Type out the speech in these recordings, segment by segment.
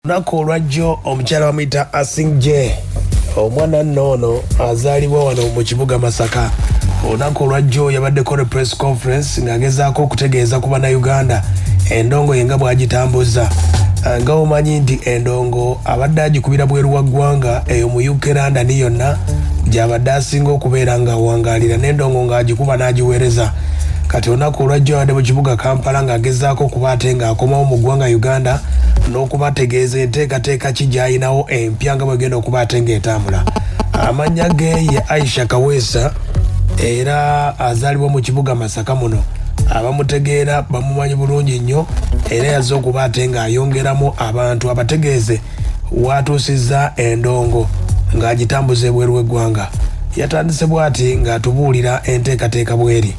Lunaku olwajjo omukyala bamuyita Asingjay omwana nnono azaalibwa wano mu kibuga Masaka. Olunaku olwajjo yabaddeko ne press conference ng'agezaako okutegeeza ku bannayuganda Endongo yenga bw'agitambuza. Nga omanyi nti Endongo abadde agikubira bweru wa ggwanga eyo mu Uganda ni yonna gy'abadde asinga okubeera ng'awangaalira n'Endongo ng'agikuba n'agiweereza. Kati olunaku olwajjo abadde mu kibuga Kampala ng'agezaako okuba ate ng'akomawo mu ggwanga Uganda n'okubategeeza enteekateeka ki gy'ayinawo empya nga bw'egenda okuba ate ng'etambula. Amannya ge ye Aisha Kaweesa era azaalibwa mu kibuga Masaka muno. Abamutegeera bamumanyi bulungi nnyo era yazze okuba ate ng'ayongeramu abantu abategeeze w'atuusizza Endongo ng'agitambuza ebweru w'eggwanga. Yatandise bw'ati ng'atubuulira enteekateeka bw'eri.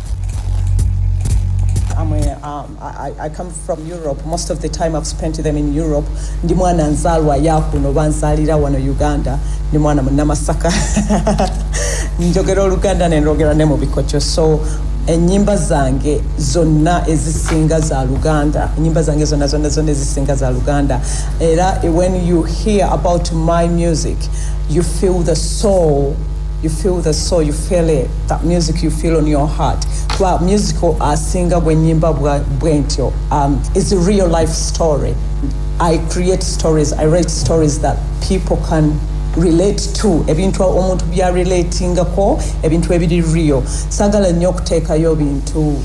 I come from Europe. Most of the time I've spent them in Europe. Ndi mwana nzalwa yakuno banzalira wano Uganda. Ndi mwana munnamasaka. Njogera Oluganda n'enjogera ne mu bikocho. So enyimba zange zonna ezisinga za Luganda. Enyimba zange zonna ezisinga za Luganda. Era when you hear about my music, you feel the soul. You feel the soul, you feel it. That music you feel on your heart. Well, musical singer bwenyimba bwentyo. It's a real life story. I create stories, I write stories that people can relate to. Ebintu omuntu bya relating ko, ebintu ebiri real. Sagala nnyo okuteekayo ebintu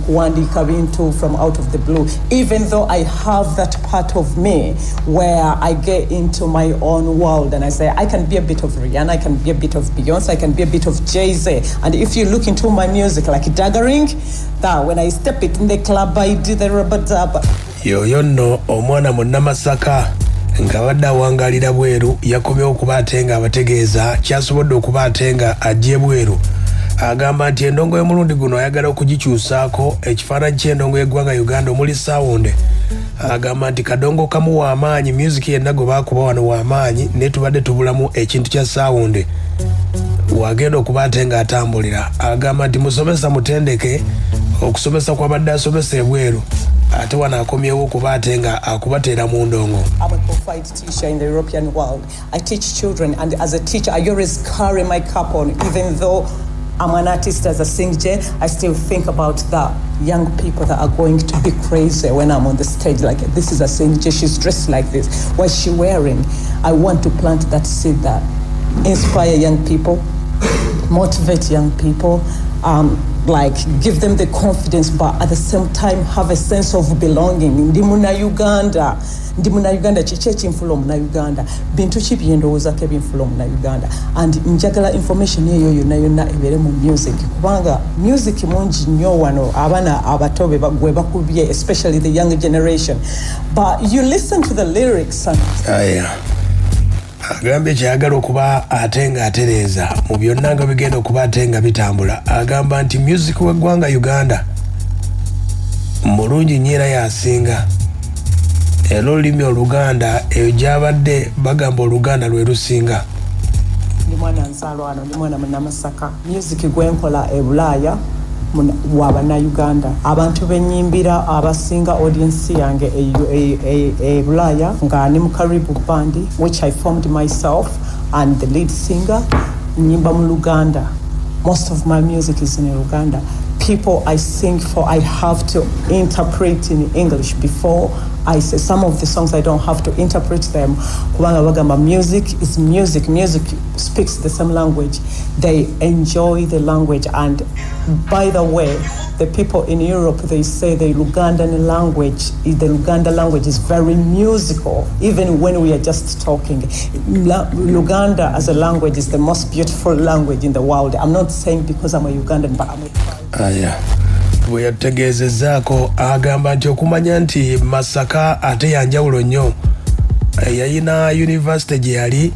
kuwandiika bintu from out of the blue. Even though I have that part of me where I get into my own world and I say I can be a bit of Rihanna, I can be a bit of Beyonce, I can be a bit of Jay-Z. And if you look into my music like daggering, that when I step it in the club I do the rubber. Yoyo nno omwana munnamasaka nga badde awangaalira bweru yakomyewo okuba ate nga abategeeza kyasobodde okuba ate nga ajje bweru. Agamba nti Endongo y'omulundi guno ayagala okugikyusaako ekifaananyi ky'Endongo y'eggwanga Uganda omuli sound. Agamba nti kadongo kamu wa amaanyi, music yenna gwe baakuba wano wa amaanyi ne tubadde tubulamu ekintu kya sound wagenda okuba ate nga atambulira. Agamba nti musomesa mutendeke okusomesa kwabadde asomesa ebweru ate wano akomyewo okuba ate nga akubateera mu ndongo. I'm a qualified teacher in the European world. I teach children, and as a teacher I always carry my cap on. Even though I'm an artist as a Asingjay, I still think about the young people that are going to be crazy when I'm on the stage. Like, this is Asingjay, she's dressed like this. What's she wearing? I want to plant that seed that inspire young people, motivate young people, like give them the confidence, but at the same time have a sense of belonging. Ndi muna Uganda chiche chimfulo muna Uganda bintu ki byendowooza ke binfulo muna Uganda, and njagala information eyo yonna ebere mu music kubanga music mungi nnyo wano abana abatobe gwe bakubye, especially the young generation, but you listen to the lyrics and agambye kyayagala okuba ate nga atereeza mu byonna nga bigenda okuba ate nga bitambula. Agamba nti music w'eggwanga Uganda mulungi nnyo era yasinga. Era olulimi Oluganda eyo gy'abadde bagamba Oluganda lwe lusinga. Ndi mwana nzaalwa wano, ndi mwana munnamasaka. Music gwenkola e Bulaaya wabana Uganda. Abantu benyimbira abasinga audience yange e Bulaaya nga ni mu Karibu band which I formed myself and the lead singer. Nyimba mu Luganda. Most of my music is in Uganda. People I sing for, I have to interpret in English before I say some of the songs. I don't have to interpret them. Kubanga bagamba music is music. Music speaks the same language. They enjoy the language. And by the way, the people in Europe, they say the Ugandan language is very musical, even when we are just talking. Luganda as a language is the most beautiful language in the world. I'm not saying because I'm a Ugandan, but I'm a bwe yategeezezaako agamba nti okumanya nti Masaka ate yanjawulo nnyo. Yayina university gye yali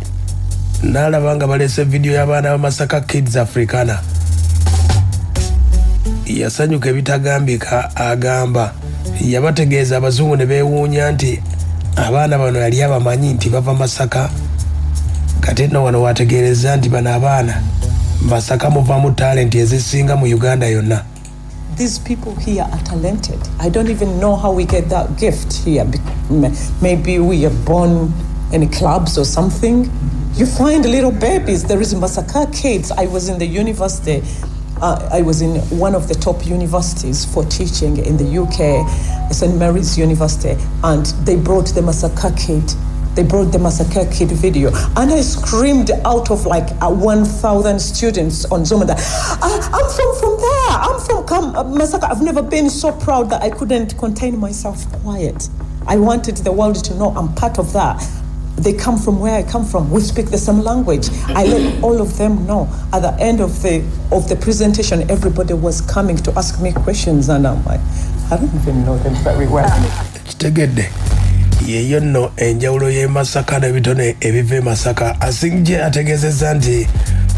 n'alaba nga baleese video y'abaana ba Masaka Kids Africana. Yasanyuka ebitagambika. Agamba yabategeeza abazungu ne beewuunya nti abaana bano yali abamanyi nti bava Masaka. Kati nno wano wategeereza nti bano abaana Masaka muvaamu talenti ezisinga mu Uganda yonna. these people here are talented. I don't even know how we get that gift here. Maybe we are born in clubs or something. You find little babies. There is Masaka kids. I was in the university. I was in one of the top universities for teaching in the UK, St. Mary's University, and they brought the Masaka kid. They brought the Massacre Kid video, and I screamed out of like 1,000 students on Zoom that I'm from there. I'm from Massacre. I've never been so proud that I couldn't contain myself quiet. I wanted the world to know I'm part of that. They come from where I come from. We speak the same language. I let all of them know. At the end of the presentation, everybody was coming to ask me questions, and I'm like, I don't even know them very well. Yeyo nno enjawulo y'e Masaka n'ebitone ebiva e Masaka. Asingjay ategeezezza nti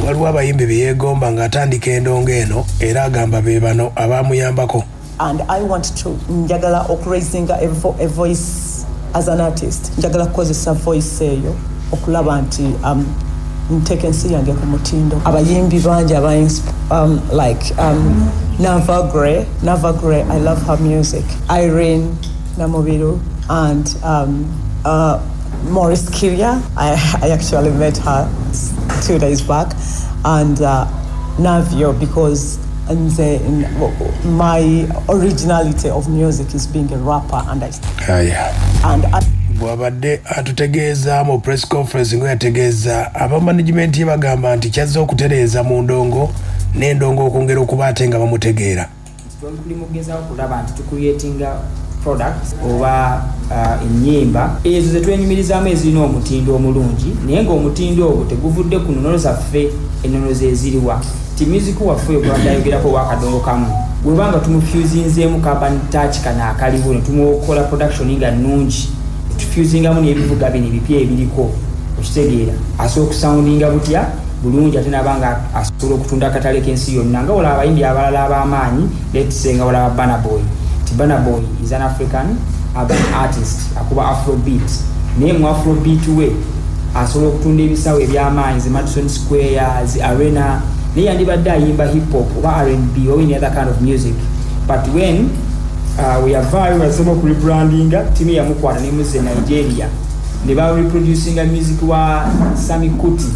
waliwo abayimbi bye yeegomba ng'atandika Endongo eno era agamba be bano abaamuyambako. And I want to njagala okuraising a voice as an artist. Njagala kukozesa voice eyo okulaba nti nteke ensi yange ku mutindo. Abayimbi bangi like Nava Gray, I love her music. Irene Namubiru. And Maurice Kiria, I actually met her 2 days back, and Navio, because my originality of music is being a rapper, and bw'abadde atutegeeza mu press conference ng'ategeeza aba management ye bagamba nti kyazza okutereeza mu ndongo n'endongo okwongera okuba ate nga bamutegeera. Tuli mugezaako kulaba nti tucreatinga products oba ennyimba ezo ze twenyumirizaamu ezirina omutindo omulungi, naye ng'omutindo ogwo teguvudde ku nnono zaffe ennono ze eziriwa. Ti music waffe ogwadayogerako ow'akadongo kamu bwebanga tumufusinzeemu carbon touch kana akaliwo ne tumukola production nga nnungi, tufusingamu n'ebivuga bino ebipya ebiriko, okitegeera asobola okusoundinga butya bulungi ate nabanga asobola okutunda akatale k'ensi yonna nga wala abayimbi abalala ab'amaanyi letse nga wala Burna Boy. Burna Boy is an African urban artist akuba Afrobeat. Naye mu Afrobeat we asobola okutunda ebisawo eby'amaanyi zi Madison Square, zi Arena, naye yandibadde ayimba hip hop oba R&B or any other kind of music. But when we are very asobola okurebrandinga timu yamukwata ne muze Nigeria ne ba reproducing a music wa Sami Kuti,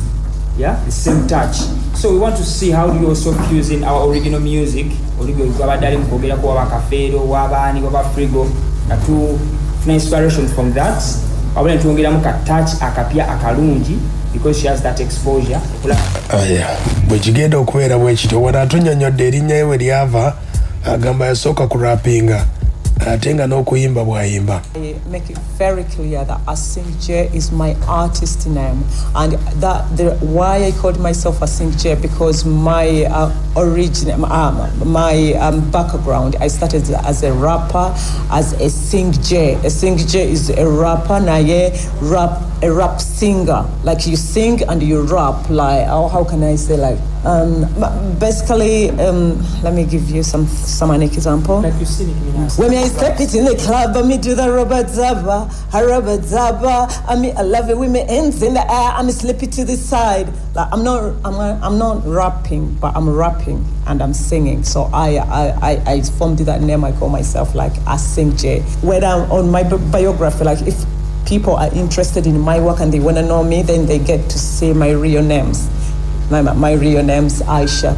yeah, the same touch. So we want to see how do you also fuse in our original music, abadali mukogera ko abakafero wabani wabafrigo na tu inspiration from that. Abone tuongera mu ka touch akapya akalungi because she has that exposure. Bwe kigenda okubeera bwe kityo wala atunyonyodde erinnya ye we lyava agamba yasooka kurapinga ate nga n'okuyimba bw'ayimba. I make it very clear that Asingjay is my artist name, and why I called myself Asingjay because my background, I started as a rapper, as a Asingjay. Asingjay is a rapper, a rap singer. Like you sing and you rap. Like how can I say like basically let me give you some an example. Like you sing it, when I step it in the club, I me do the rubber zaba. I love it with my hands in the air. I me slip it to the side. Like I'm not rapping, but I'm rapping and I'm singing. So I formed that name. I call myself like Asingjay. When I'm on my biography, like if people are interested in my work and they want to know me, then they get to see my real names. My real name's Aisha.